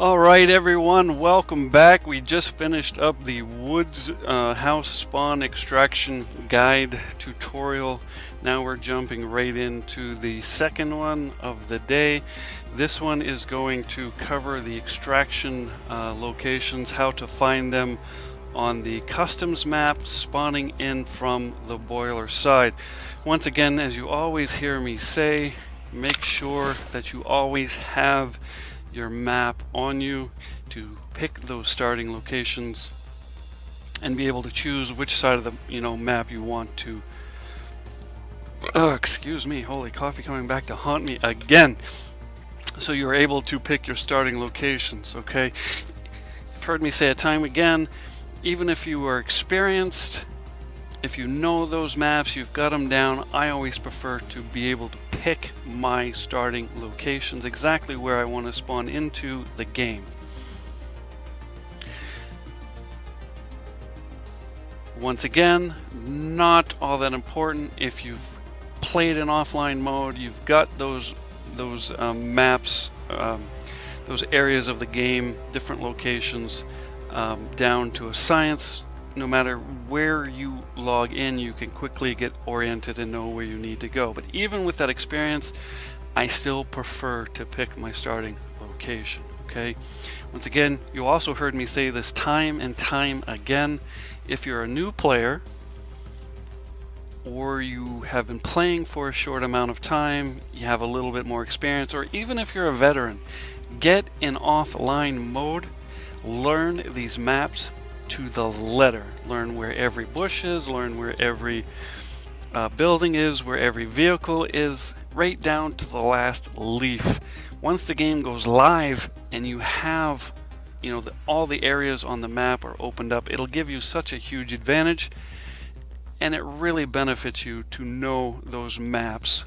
Alright everyone, welcome back. We just finished up the Woods House Spawn Extraction Guide tutorial. Now we're jumping right into the second one of the day. This one is going to cover the extraction locations, how to find them on the customs map spawning in from the boiler side. Once again, as you always hear me say, make sure that you always have your map on you to pick those starting locations and be able to choose which side of the map you want to. Excuse me, holy coffee coming back to haunt me again. So you're able to pick your starting locations. Okay, you've heard me say it time again, even if you are experienced, if you know those maps, you've got them down, I always prefer to be able to pick my starting locations, exactly where I want to spawn into the game. Once again, not all that important. If you've played in offline mode, you've got those maps, those areas of the game, different locations, down to a science. No matter where you log in, you can quickly get oriented and know where you need to go. But even with that experience, I still prefer to pick my starting location. Okay, once again, you also heard me say this time and time again. If you're a new player or you have been playing for a short amount of time, you have a little bit more experience, or even if you're a veteran, get in offline mode, learn these maps to the letter. Learn where every bush is, learn where every building is, where every vehicle is, right down to the last leaf. Once the game goes live and you have all the areas on the map are opened up, it'll give you such a huge advantage, and it really benefits you to know those maps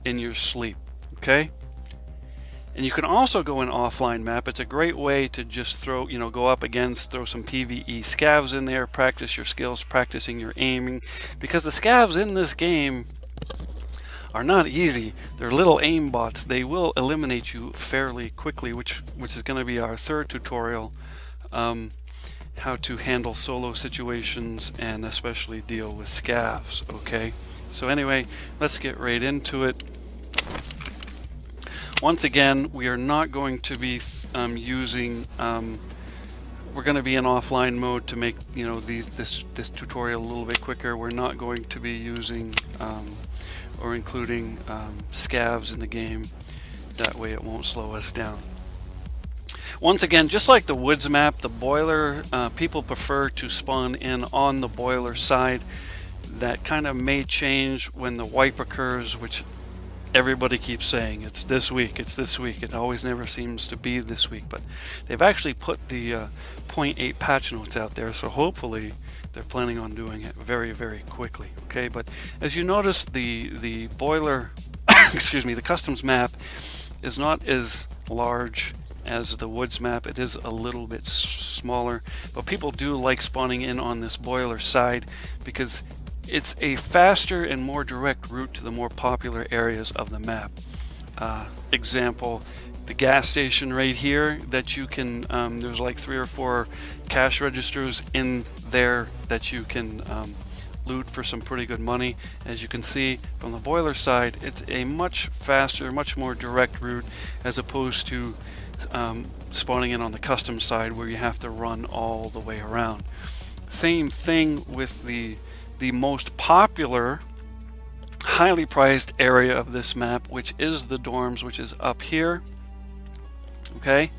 in your sleep. Okay, and you can also go in offline map. It's a great way to just throw, go up against, throw some PvE scavs in there, practice your skills, practicing your aiming, because the scavs in this game are not easy. They're little aim bots. They will eliminate you fairly quickly, which is going to be our third tutorial, how to handle solo situations and especially deal with scavs. Okay, so anyway, let's get right into it. Once again, we are not going to be using, we're going to be in offline mode to make this tutorial a little bit quicker. We're not going to be using or including scavs in the game. That way it won't slow us down. Once again, just like the woods map, the boiler, people prefer to spawn in on the boiler side. That kind of may change when the wipe occurs, which everybody keeps saying it's this week, it's this week. It always never seems to be this week, but they've actually put the 0.8 patch notes out there, so hopefully they're planning on doing it very, very quickly. Okay, but as you notice, the boiler excuse me, the customs map is not as large as the woods map. It is a little bit smaller, but people do like spawning in on this boiler side because it's a faster and more direct route to the more popular areas of the map. Example, the gas station right here that you can, there's like 3 or 4 cash registers in there that you can loot for some pretty good money. As you can see from the boiler side, it's a much faster, much more direct route as opposed to spawning in on the custom side where you have to run all the way around. Same thing with the most popular, highly prized area of this map, which is the dorms, which is up here. Okay,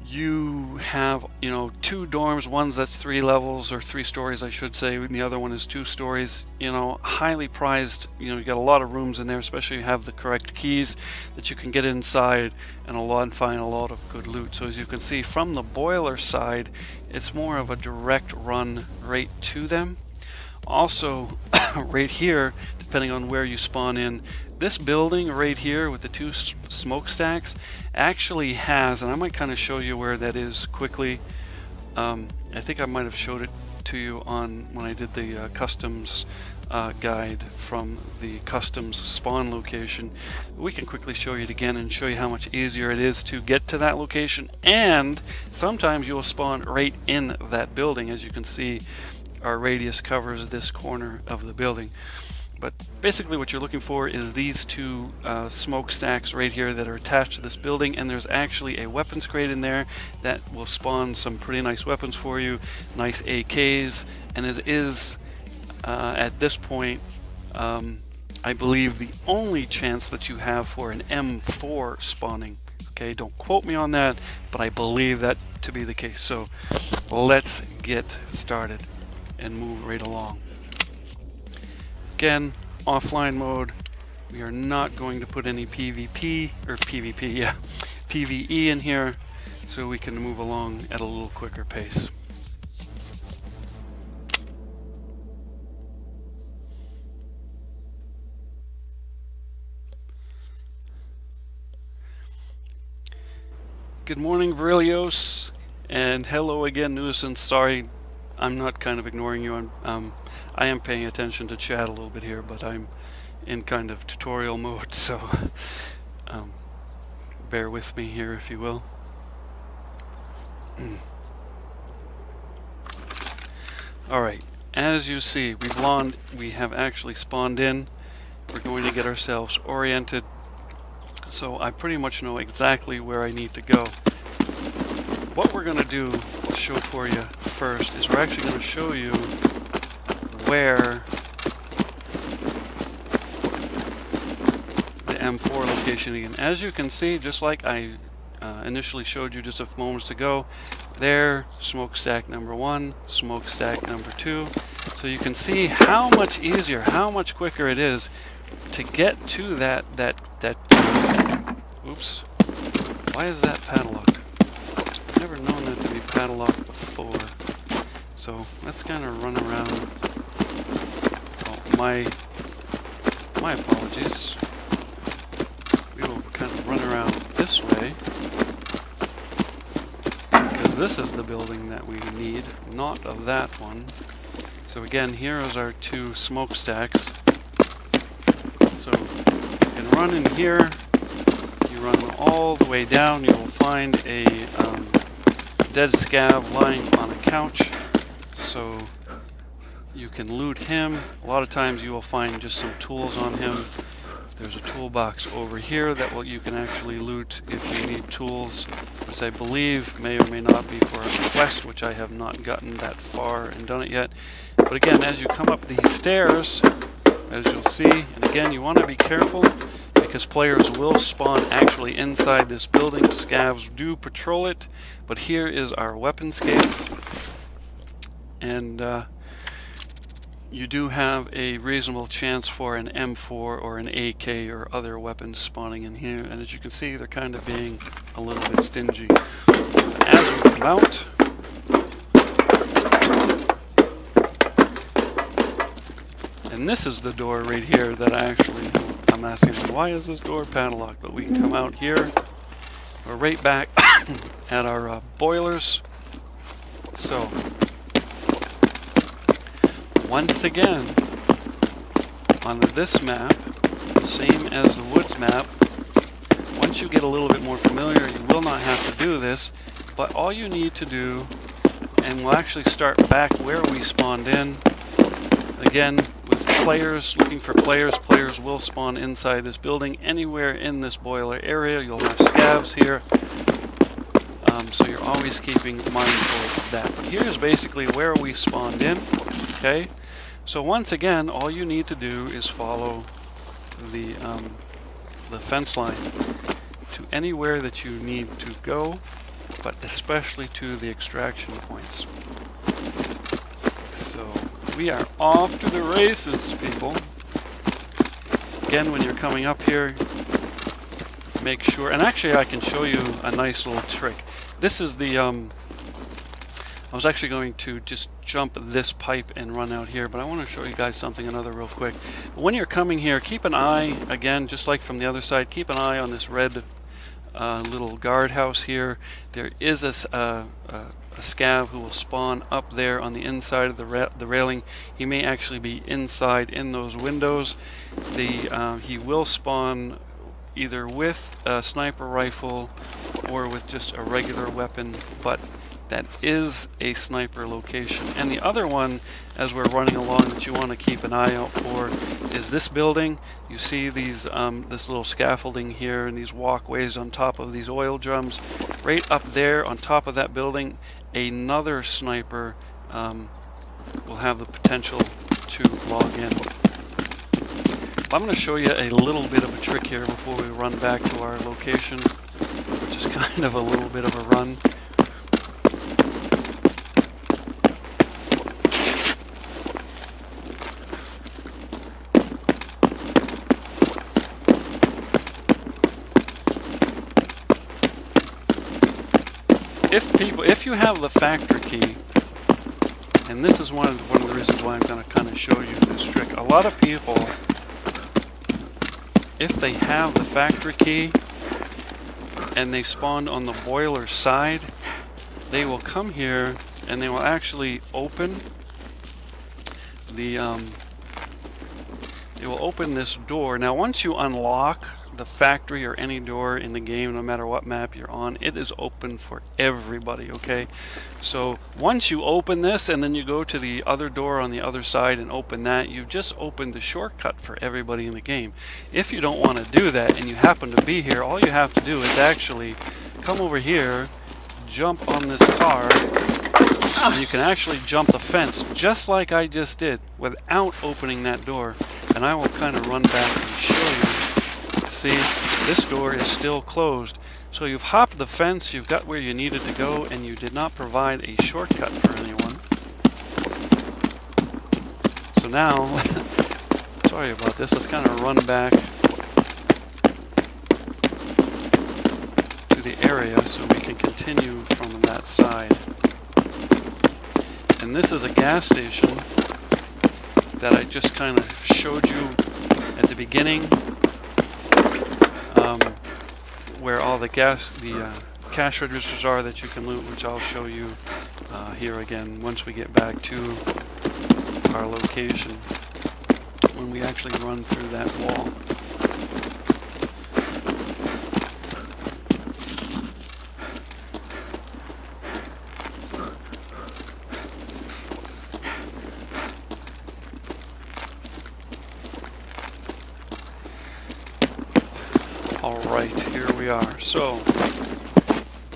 you have 2 dorms. One's that's 3 levels, or 3 stories I should say, and the other one is 2 stories. Highly prized. You got a lot of rooms in there, especially if you have the correct keys that you can get inside and find a lot of good loot. So as you can see from the boiler side, it's more of a direct run right to them. Also, right here, depending on where you spawn in, this building right here with the 2 smokestacks actually has, and I might kind of show you where that is quickly. I think I might have showed it it to you on when I did the customs guide from the customs spawn location. We can quickly show you it again and show you how much easier it is to get to that location, and sometimes you'll spawn right in that building. As you can see, our radius covers this corner of the building. But basically what you're looking for is these two smokestacks right here that are attached to this building, and there's actually a weapons crate in there that will spawn some pretty nice weapons for you, nice AKs, and it is at this point I believe the only chance that you have for an M4 spawning. Okay, don't quote me on that, but I believe that to be the case. So let's get started and move right along. Again, offline mode. We are not going to put any PvP or PvP, yeah, PvE in here, so we can move along at a little quicker pace. Good morning, Virilios, and hello again, Nuisance. Sorry, I'm not kind of ignoring you. I am paying attention to chat a little bit here, but I'm in kind of tutorial mode, so bear with me here, if you will. Alright, as you see, we have actually spawned in. We're going to get ourselves oriented, so I pretty much know exactly where I need to go. What we're going to do, show for you first, is we're actually going to show you where the M4 location is. As you can see, just like I initially showed you just a few moments ago, there, smokestack number 1, smokestack number 2. So you can see how much easier, how much quicker it is to get to that oops, why is that padlocked? I've never known that to be padlocked before. So let's kind of run around. Oh, my apologies. We will kind of run around this way, because this is the building that we need, not of that one. So again, here is our two smokestacks. So you can run in here. You run all the way down. You will find a dead scav lying on a couch. So you can loot him. A lot of times you will find just some tools on him. There's a toolbox over here that you can actually loot if you need tools, which I believe may or may not be for a quest, which I have not gotten that far and done it yet. But again, as you come up these stairs, as you'll see, and again, you want to be careful because players will spawn actually inside this building. Scavs do patrol it, but here is our weapons case, and you do have a reasonable chance for an M4 or an AK or other weapons spawning in here, and as you can see, they're kind of being a little bit stingy. As we come out, and this is the door right here that I'm asking, why is this door padlocked? But we can come out here. We're right back at our boilers. So once again, on this map, same as the woods map, once you get a little bit more familiar, you will not have to do this, but all you need to do, and we'll actually start back where we spawned in. Again, with players, looking for players, players will spawn inside this building. Anywhere in this boiler area, you'll have scavs here. So you're always keeping mindful of that. But here's basically where we spawned in. Okay, so once again, all you need to do is follow the fence line to anywhere that you need to go, but especially to the extraction points. So we are off to the races, people. Again, when you're coming up here, make sure, and actually I can show you a nice little trick. This is the, I was actually going to just jump this pipe and run out here, but I want to show you guys something real quick. When you're coming here, keep an eye, again, just like from the other side, keep an eye on this red little guardhouse here. There is a scav who will spawn up there on the inside of the railing. He may actually be inside in those windows. He will spawn either with a sniper rifle or with just a regular weapon, but that is a sniper location. And the other one, as we're running along, that you want to keep an eye out for is this building. You see these this little scaffolding here and these walkways on top of these oil drums. Right up there on top of that building, another sniper will have the potential to log in. I'm going to show you a little bit of a trick here before we run back to our location, which is kind of a little bit of a run. If you have the factory key, and this is one of the reasons why I'm going to kind of show you this trick. A lot of people, if they have the factory key and they spawned on the boiler side, they will come here and they will actually open the they will open this door. Now once you unlock the factory or any door in the game, no matter what map you're on, it is open for everybody, okay? So once you open this and then you go to the other door on the other side and open that, you've just opened the shortcut for everybody in the game. If you don't want to do that and you happen to be here, all you have to do is actually come over here, jump on this car, and you can actually jump the fence just like I just did without opening that door. And I will kind of run back and show you. See, this door is still closed. So you've hopped the fence, you've got where you needed to go, and you did not provide a shortcut for anyone. So now, sorry about this, let's kind of run back to the area so we can continue from that side. And this is a gas station that I just kind of showed you at the beginning. Where all the cash registers are that you can loot, which I'll show you here again once we get back to our location, when we actually run through that wall. Alright, here we are. So,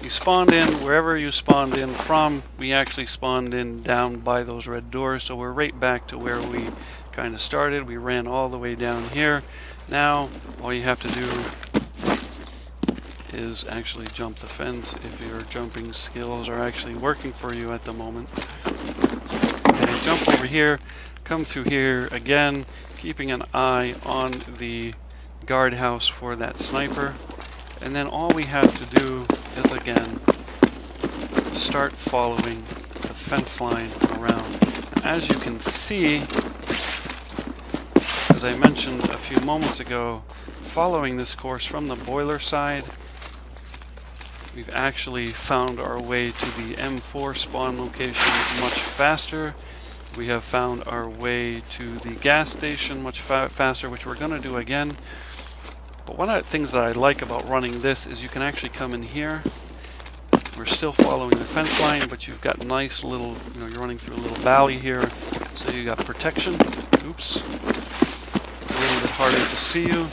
you spawned in wherever you spawned in from. We actually spawned in down by those red doors, so we're right back to where we kind of started. We ran all the way down here. Now, all you have to do is actually jump the fence if your jumping skills are actually working for you at the moment. Okay, jump over here, come through here again, keeping an eye on the guardhouse for that sniper, and then all we have to do is again start following the fence line around. And as you can see, as I mentioned a few moments ago, following this course from the boiler side, we've actually found our way to the M4 spawn location much faster. We have found our way to the gas station much faster, which we're going to do again. But one of the things that I like about running this is you can actually come in here. We're still following the fence line, but you've got nice little, you're running through a little valley here, so you got protection. Oops. It's a little bit harder to see you.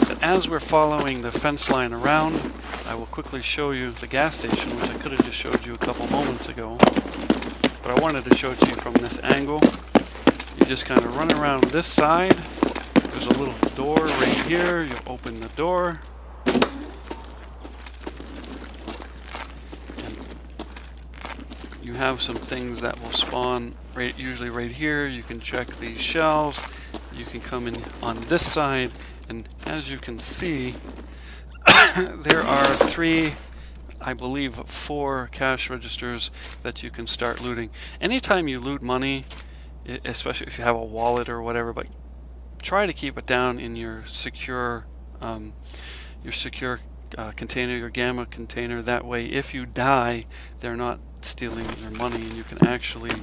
But as we're following the fence line around, I will quickly show you the gas station, which I could have just showed you a couple moments ago. But I wanted to show it to you from this angle. You just kind of run around this side. There's a little door right here. You open the door. And you have some things that will spawn usually right here. You can check these shelves. You can come in on this side. And as you can see, there are 3, I believe 4 cash registers that you can start looting. Anytime you loot money, especially if you have a wallet or whatever, but try to keep it down in your secure container, your gamma container. That way, if you die, they're not stealing your money, and you can actually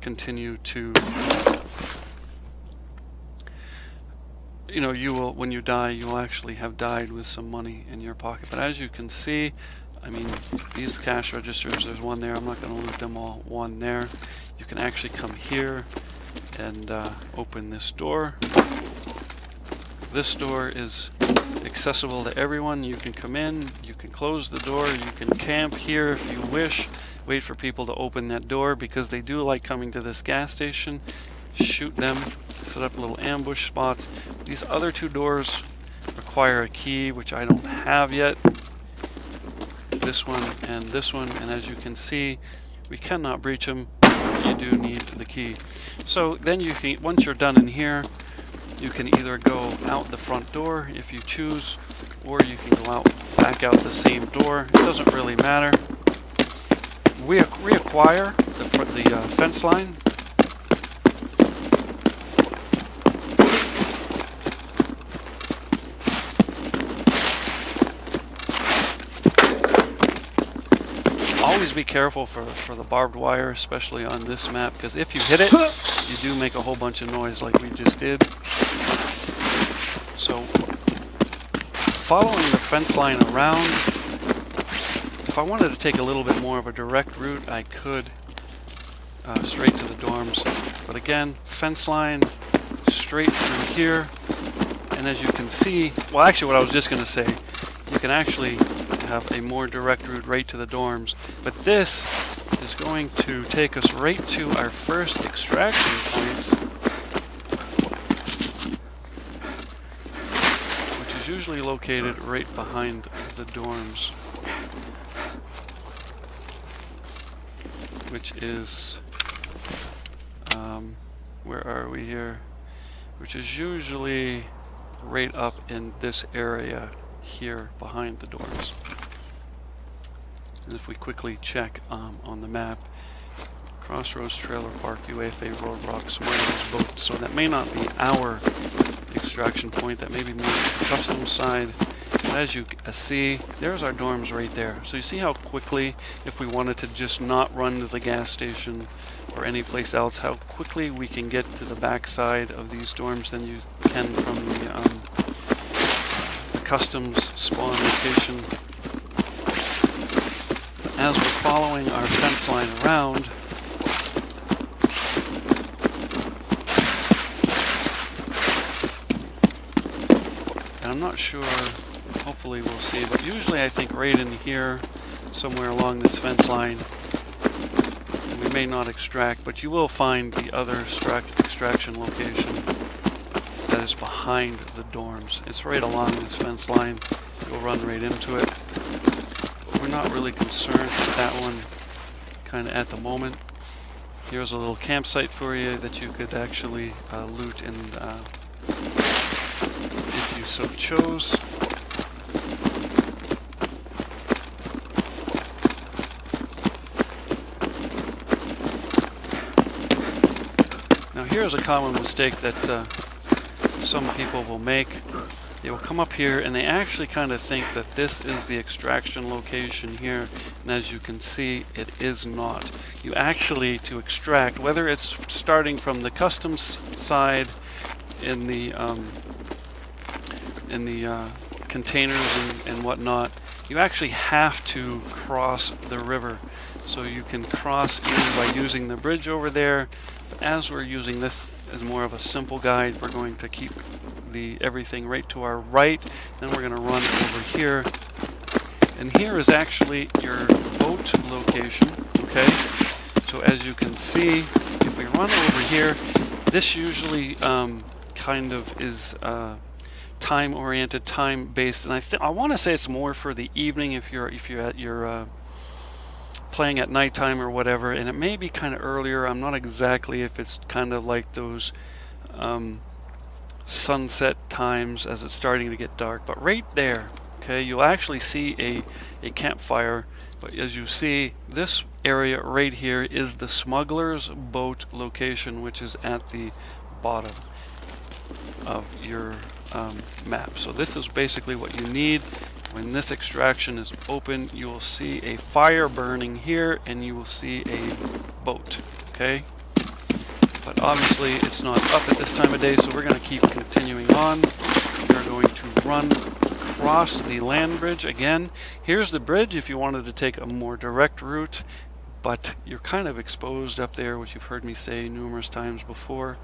continue to, you know, you will, when you die, you will actually have died with some money in your pocket. But as you can see, I mean, these cash registers, there's one there. I'm not going to loot them all. One there. You can actually come here and open this door. This door is accessible to everyone. You can come in, you can close the door, you can camp here if you wish, wait for people to open that door, because they do like coming to this gas station. Shoot them, set up little ambush spots. These other two doors require a key, which I don't have yet. This one, and as you can see, we cannot breach them. You do need the key. So then you can, once you're done in here, you can either go out the front door if you choose, or you can go out back out the same door. It doesn't really matter. We reacquire the fence line. Always be careful for the barbed wire, especially on this map, because if you hit it, you do make a whole bunch of noise like we just did. So, following the fence line around, if I wanted to take a little bit more of a direct route, I could straight to the dorms. But again, fence line straight through here, and as you can see, well, actually what I was just going to say, you can actually have a more direct route right to the dorms. But this is going to take us right to our first extraction point, which is usually located right behind the dorms, which is, where are we here? Which is usually right up in this area here behind the dorms. And if we quickly check on the map, Crossroads, Trailer Park, UAFA, Roadblocks, Martin's Boat. So that may not be our extraction point, that may be more the customs side. But as you see, there's our dorms right there. So you see how quickly, if we wanted to just not run to the gas station or any place else, how quickly we can get to the back side of these dorms than you can from the customs spawn location. As we're following our fence line around, and I'm not sure, hopefully we'll see, but usually I think right in here, somewhere along this fence line, we may not extract, but you will find the other extraction location that is behind the dorms. It's right along this fence line. You'll run right into it. We're not really concerned with that one kind of at the moment. Here's a little campsite for you that you could actually loot and if you so chose. Now here's a common mistake that some people will make. They will come up here and they actually kind of think that this is the extraction location here, and as you can see, it is not. You actually, to extract, whether it's starting from the customs side in the containers and whatnot, you actually have to cross the river. So you can cross in by using the bridge over there, but as we're using this as more of a simple guide, we're going to keep everything right to our right, then we're going to run over here, and here is actually your boat location. Okay, so as you can see, if we run over here, this usually kind of is time oriented, time based, and I want to say it's more for the evening if you're at your playing at nighttime or whatever, and it may be kind of earlier. I'm not exactly if it's kind of like those sunset times as it's starting to get dark, but right there, okay, you'll actually see a campfire. But as you see, this area right here is the smuggler's boat location, which is at the bottom of your map. So this is basically what you need. When this extraction is open, you will see a fire burning here, and you will see a boat, okay? But obviously it's not up at this time of day, so we're going to keep continuing on. We are going to run across the land bridge again. Here's the bridge if you wanted to take a more direct route, but you're kind of exposed up there, which you've heard me say numerous times before.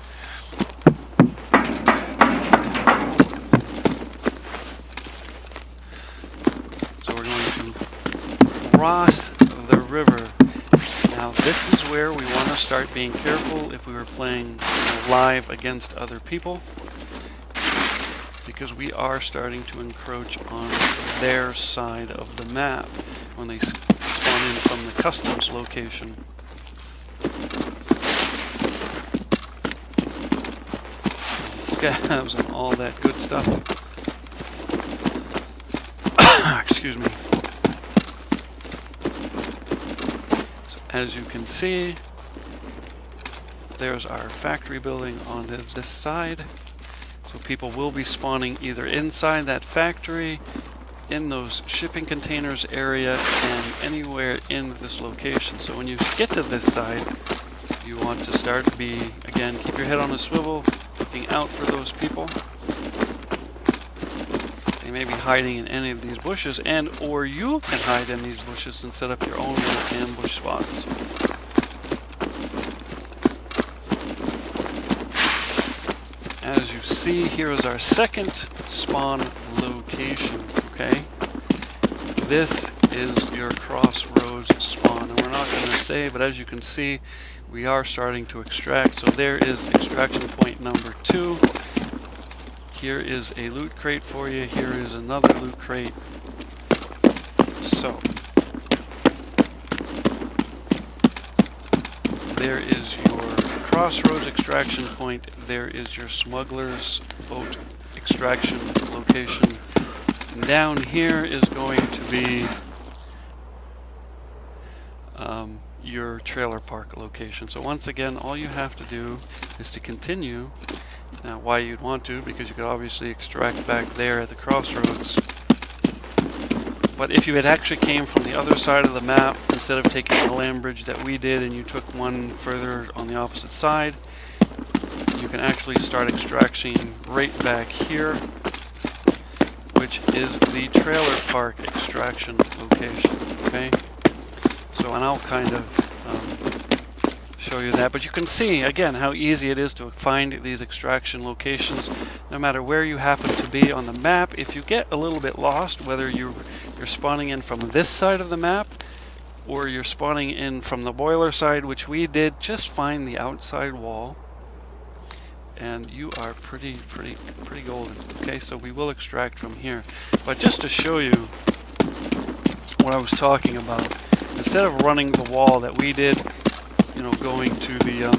So we're going to cross the river. Now this is where we want to start being careful if we were playing live against other people, because we are starting to encroach on their side of the map when they spawn in from the customs location. Scabs and all that good stuff. Excuse me. As you can see, there's our factory building on this side. So people will be spawning either inside that factory, in those shipping containers area, and anywhere in this location. So when you get to this side, you want to start again, keep your head on a swivel, looking out for those people. They may be hiding in any of these bushes, or you can hide in these bushes and set up your own little ambush spots. As you see, here is our second spawn location, okay? This is your Crossroads spawn, and we're not going to say, but as you can see, we are starting to extract. So there is extraction point number 2. Here is a loot crate for you. Here is another loot crate. So there is your Crossroads extraction point. There is your smuggler's boat extraction location. And down here is going to be your trailer park location. So once again, all you have to do is to continue. Now, why you'd want to, because you could obviously extract back there at the Crossroads. But if you had actually came from the other side of the map, instead of taking the land bridge that we did, and you took one further on the opposite side, you can actually start extracting right back here, which is the trailer park extraction location, okay? So, and I'll kind of show you that, but you can see again how easy it is to find these extraction locations no matter where you happen to be on the map. If you get a little bit lost, whether you're spawning in from this side of the map or you're spawning in from the boiler side, which we did, just find the outside wall and you are pretty golden. Okay, so we will extract from here, but just to show you what I was talking about, instead of running the wall that we did, you know, going to the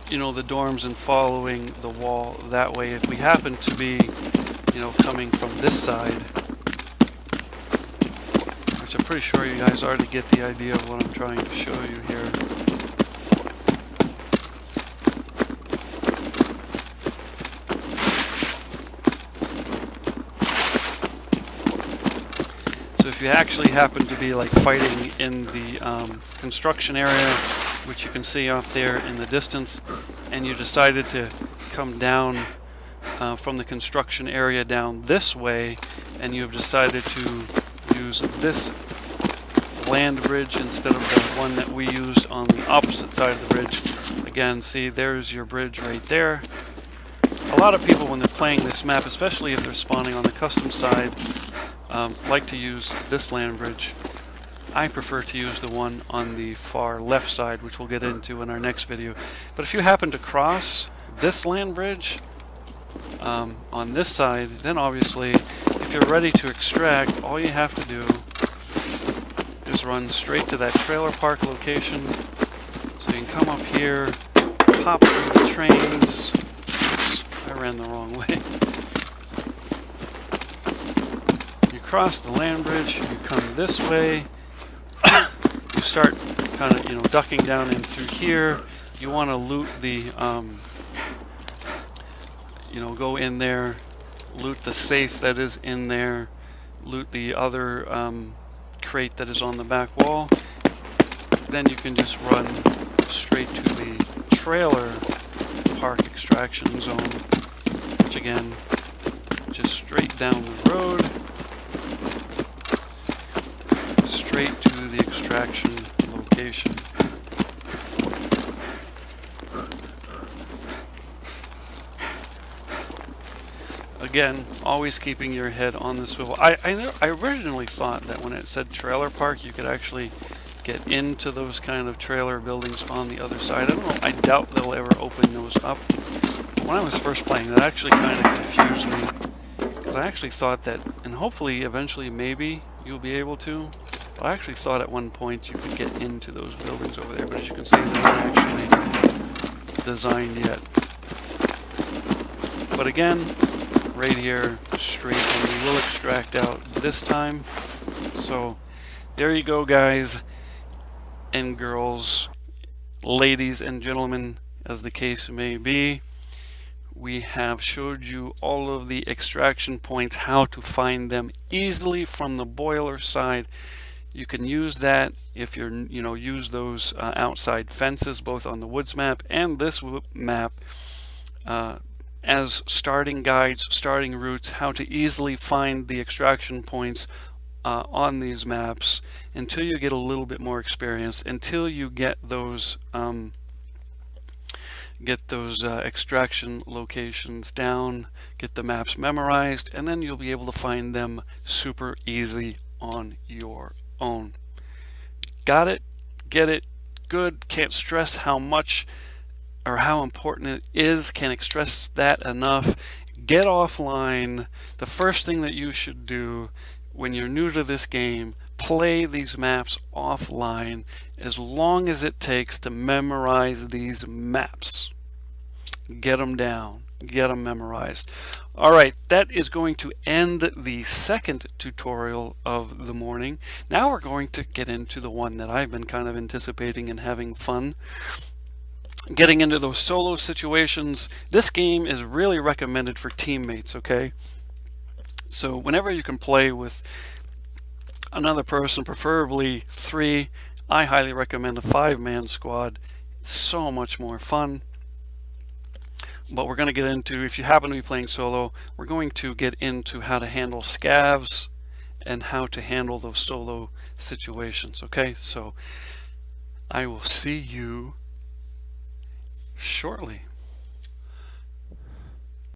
you know, the dorms and following the wall that way, if we happen to be, you know, coming from this side, which I'm pretty sure you guys already get the idea of what I'm trying to show you here. So if you actually happen to be like fighting in the construction area, which you can see off there in the distance, and you decided to come down from the construction area down this way, and you have decided to use this land bridge instead of the one that we used on the opposite side of the bridge. Again, see, there's your bridge right there. A lot of people, when they're playing this map, especially if they're spawning on the custom side, like to use this land bridge. I prefer to use the one on the far left side, which we'll get into in our next video. But if you happen to cross this land bridge on this side, then obviously if you're ready to extract, all you have to do is run straight to that trailer park location. So you can come up here, pop through the trains. Oops, I ran the wrong way. You cross the land bridge, you come this way. You start kind of, you know, ducking down in through here. You want to loot the, go in there, loot the safe that is in there, loot the other crate that is on the back wall. Then you can just run straight to the trailer park extraction zone, which again, just straight down the road, straight to the extraction location. Again, always keeping your head on the swivel. I originally thought that when it said trailer park, you could actually get into those kind of trailer buildings on the other side. I don't know, I doubt they'll ever open those up. But when I was first playing, that actually kind of confused me. Because I actually thought that, and hopefully eventually maybe you'll be able to, but I actually thought at one point you could get into those buildings over there. But as you can see, they're not actually designed yet. But again, right here, straight, and we will extract out this time. So there you go, guys and girls, ladies and gentlemen, as the case may be. We have showed you all of the extraction points, how to find them easily from the boiler side. You can use that if you're, use those outside fences, both on the woods map and this map, as starting guides, starting routes, how to easily find the extraction points on these maps until you get a little bit more experience, until you get those extraction locations down, get the maps memorized, and then you'll be able to find them super easy on your own. Got it? Get it? Good. Can't stress how much or how important it is. Can't stress that enough. Get offline. The first thing that you should do when you're new to this game, play these maps offline as long as it takes to memorize these maps. Get them down, get them memorized. Alright, that is going to end the second tutorial of the morning. Now we're going to get into the one that I've been kind of anticipating and having fun. Getting into those solo situations. This game is really recommended for teammates, okay? So whenever you can play with another person, preferably 3, I highly recommend a 5-man squad. It's so much more fun. But we're going to get into, if you happen to be playing solo, we're going to get into how to handle scavs and how to handle those solo situations, okay? So I will see you shortly.